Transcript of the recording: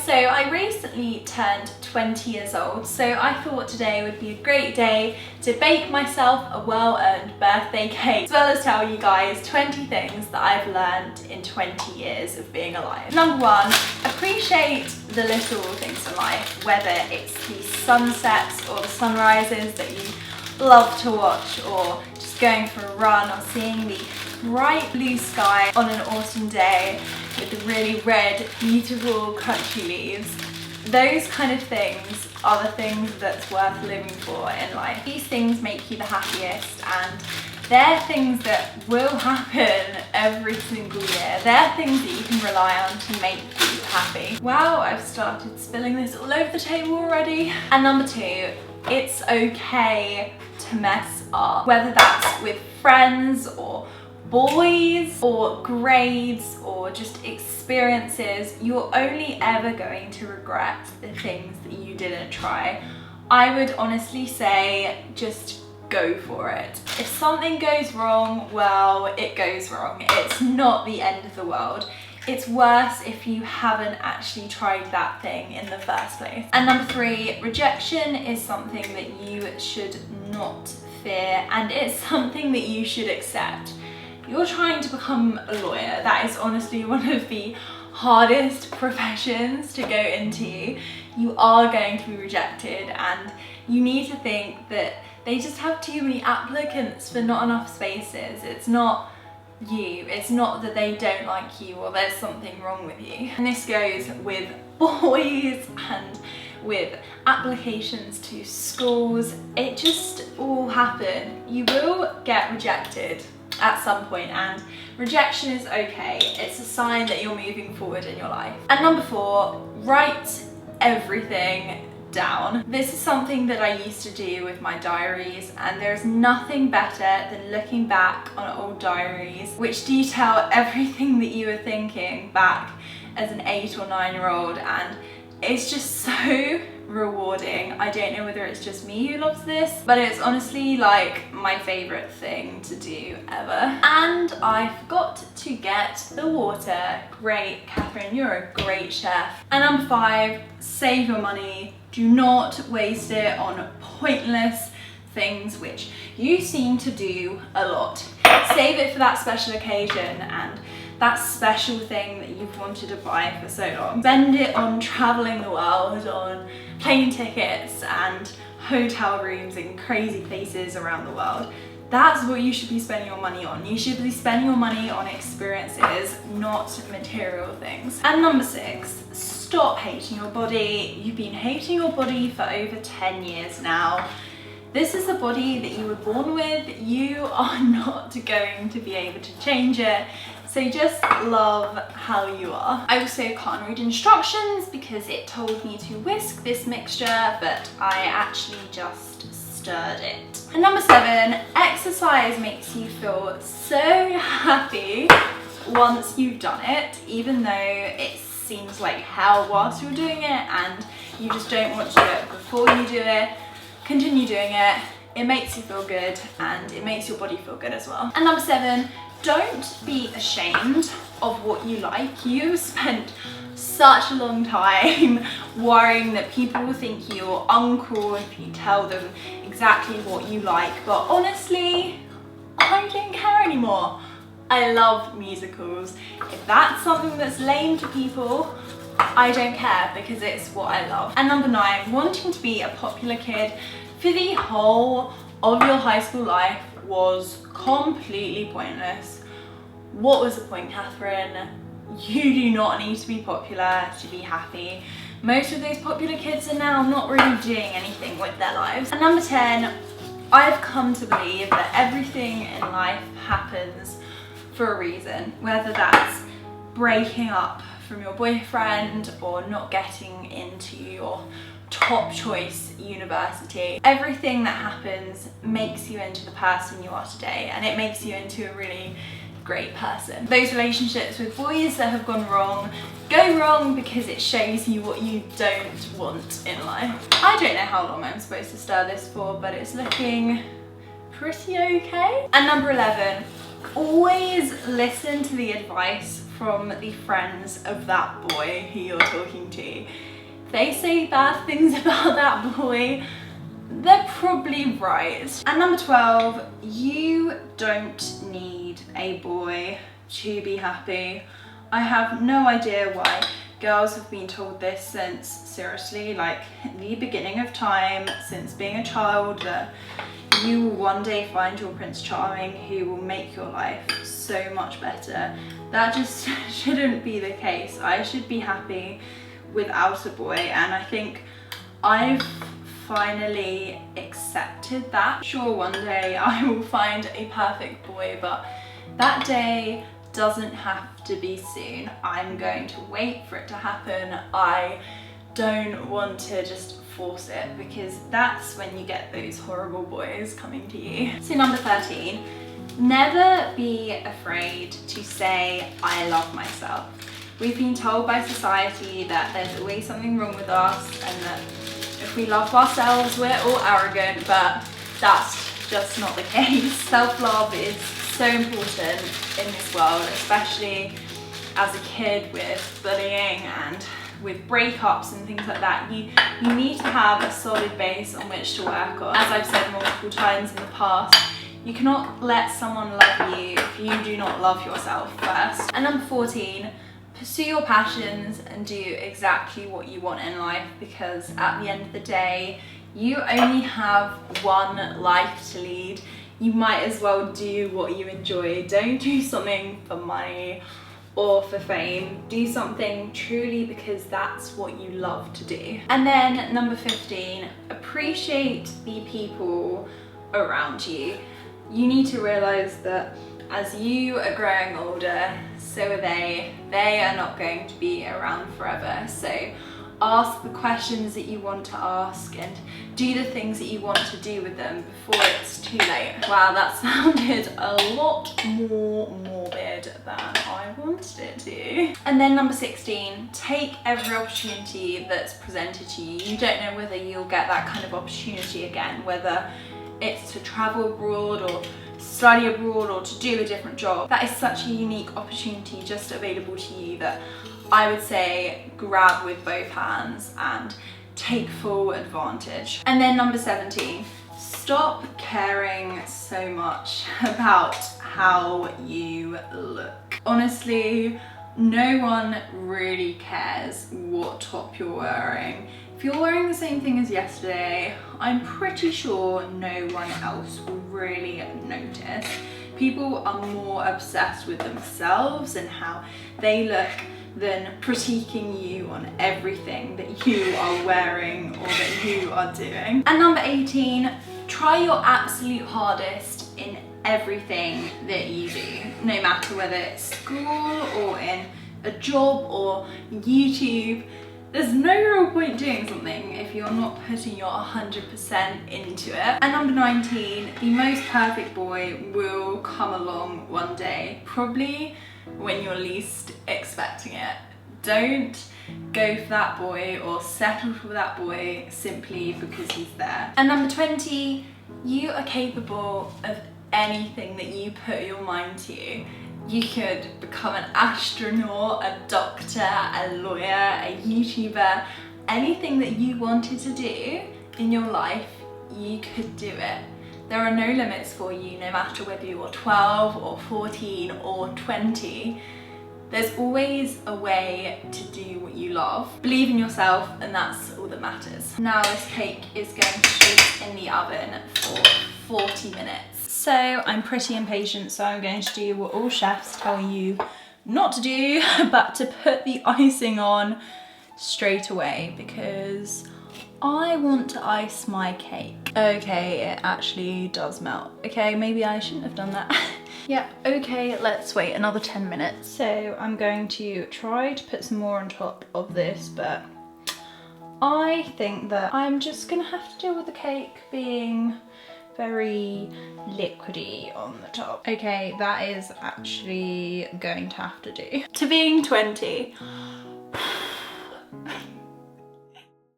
so I recently turned 20 years old, so I thought today would be a great day to bake myself a well-earned birthday cake, as well as tell you guys 20 things that I've learned in 20 years of being alive. Number one, appreciate the little things in life, whether it's the sunsets or the sunrises that you love to watch, or just going for a run, or seeing the bright blue sky on an autumn day with the really red, beautiful, crunchy leaves. Those kind of things are the things that's worth living for in life. These things make you the happiest, and they're things that will happen every single year. They're things that you can rely on to make you happy. Wow, I've started spilling this all over the table already. And number two, it's okay to mess up, whether that's with friends or boys or grades or just experiences. You're only ever going to regret the things that you didn't try. I would honestly say just go for it. If something goes wrong, well, it goes wrong. It's not the end of the world. It's worse if you haven't actually tried that thing in the first place. And number three, rejection is something that you should not fear, and it's something that you should accept. You're trying to become a lawyer. That is honestly one of the hardest professions to go into. You are going to be rejected, and you need to think that they just have too many applicants for not enough spaces. It's not you. It's not that they don't like you or there's something wrong with you. And this goes with boys and with applications to schools. It just all happen. You will get rejected at some point, and rejection is okay. It's a sign that you're moving forward in your life. And number four, write everything down. This is something that I used to do with my diaries, and there's nothing better than looking back on old diaries which detail everything that you were thinking back as an 8 or 9-year-old, and it's just so rewarding. I don't know whether it's just me who loves this, but it's honestly like my favorite thing to do ever. And I forgot to get the water. Great, Catherine, you're a great chef. And number five, save your money. Do not waste it on pointless things which you seem to do a lot. Save it for that special occasion and that special thing that you've wanted to buy for so long. Spend it on traveling the world, on plane tickets and hotel rooms in crazy places around the world. That's what you should be spending your money on. You should be spending your money on experiences, not material things. And number six, stop hating your body. You've been hating your body for over 10 years now. This is the body that you were born with. You are not going to be able to change it. So just love how you are. I also can't read instructions because it told me to whisk this mixture, but I actually just stirred it. And number seven, exercise makes you feel so happy once you've done it, even though it seems like hell whilst you're doing it and you just don't want to do it before you do it. Continue doing it. It makes you feel good and it makes your body feel good as well. And number seven, don't be ashamed of what you like. You spent such a long time worrying that people will think you're uncool if you tell them exactly what you like, but honestly, I don't care anymore. I love musicals. If that's something that's lame to people, I don't care because it's what I love. And number nine, wanting to be a popular kid for the whole of your high school life was completely pointless. What was the point, Catherine? You do not need to be popular to be happy. Most of those popular kids are now not really doing anything with their lives. And number 10, I've come to believe that everything in life happens for a reason, whether that's breaking up from your boyfriend or not getting into your top choice university. Everything that happens makes you into the person you are today, and it makes you into a really great person. Those relationships with boys that have gone wrong go wrong because it shows you what you don't want in life. I don't know how long I'm supposed to stir this for, but it's looking pretty okay. And number 11, always listen to the advice from the friends of that boy who you're talking to. If they say bad things about that boy, they're probably right. And number 12, you don't need a boy to be happy. I have no idea why girls have been told this since, seriously, like the beginning of time, since being a child, that you will one day find your Prince Charming who will make your life so much better. That just shouldn't be the case. I should be happy without a boy, and I think I've finally accepted that. Sure, one day I will find a perfect boy, but that day doesn't have to be soon. I'm going to wait for it to happen. I don't want to just force it, because that's when you get those horrible boys coming to you. So number 13, never be afraid to say I love myself. We've been told by society that there's always something wrong with us, and that if we love ourselves we're all arrogant, but that's just not the case. Self-love is so important in this world, especially as a kid with bullying and with breakups and things like that. You need to have a solid base on which to work on. As I've said multiple times in the past, you cannot let someone love you if you do not love yourself first. And number 14, pursue your passions and do exactly what you want in life, because at the end of the day, you only have one life to lead. You might as well do what you enjoy. Don't do something for money or for fame. Do something truly because that's what you love to do. And then number 15, appreciate the people around you. You need to realize that as you are growing older, so are they. They are not going to be around forever. So ask the questions that you want to ask and do the things that you want to do with them before it's too late. Wow, that sounded a lot more morbid than I wanted it to. And then number 16, take every opportunity that's presented to you. You don't know whether you'll get that kind of opportunity again, whether it's to travel abroad or study abroad or to do a different job. That is such a unique opportunity just available to you that I would say grab with both hands and take full advantage. And then number 17, stop caring so much about how you look. Honestly, no one really cares what top you're wearing. If you're wearing the same thing as yesterday, I'm pretty sure no one else will really notice. People are more obsessed with themselves and how they look than critiquing you on everything that you are wearing or that you are doing. And number 18, try your absolute hardest in everything that you do, no matter whether it's school or in a job or YouTube. There's no real point doing something if you're not putting your 100% into it. And number 19, the most perfect boy will come along one day, probably when you're least expecting it. Don't go for that boy or settle for that boy simply because he's there. And number 20, you are capable of anything that you put your mind to. You could become an astronaut, a doctor, a lawyer, a YouTuber, anything that you wanted to do in your life, you could do it. There are no limits for you, no matter whether you're 12 or 14 or 20. There's always a way to do what you love. Believe in yourself, and that's all that matters. Now this cake is going straight in the oven for 40 minutes. So I'm pretty impatient, so I'm going to do what all chefs tell you not to do, but to put the icing on straight away, because I want to ice my cake. Okay, it actually does melt. Okay, maybe I shouldn't have done that. Yeah, okay, let's wait another 10 minutes. So I'm going to try to put some more on top of this, but I think that I'm just gonna have to deal with the cake being very liquidy on the top. Okay, that is actually going to have to do. To being 20,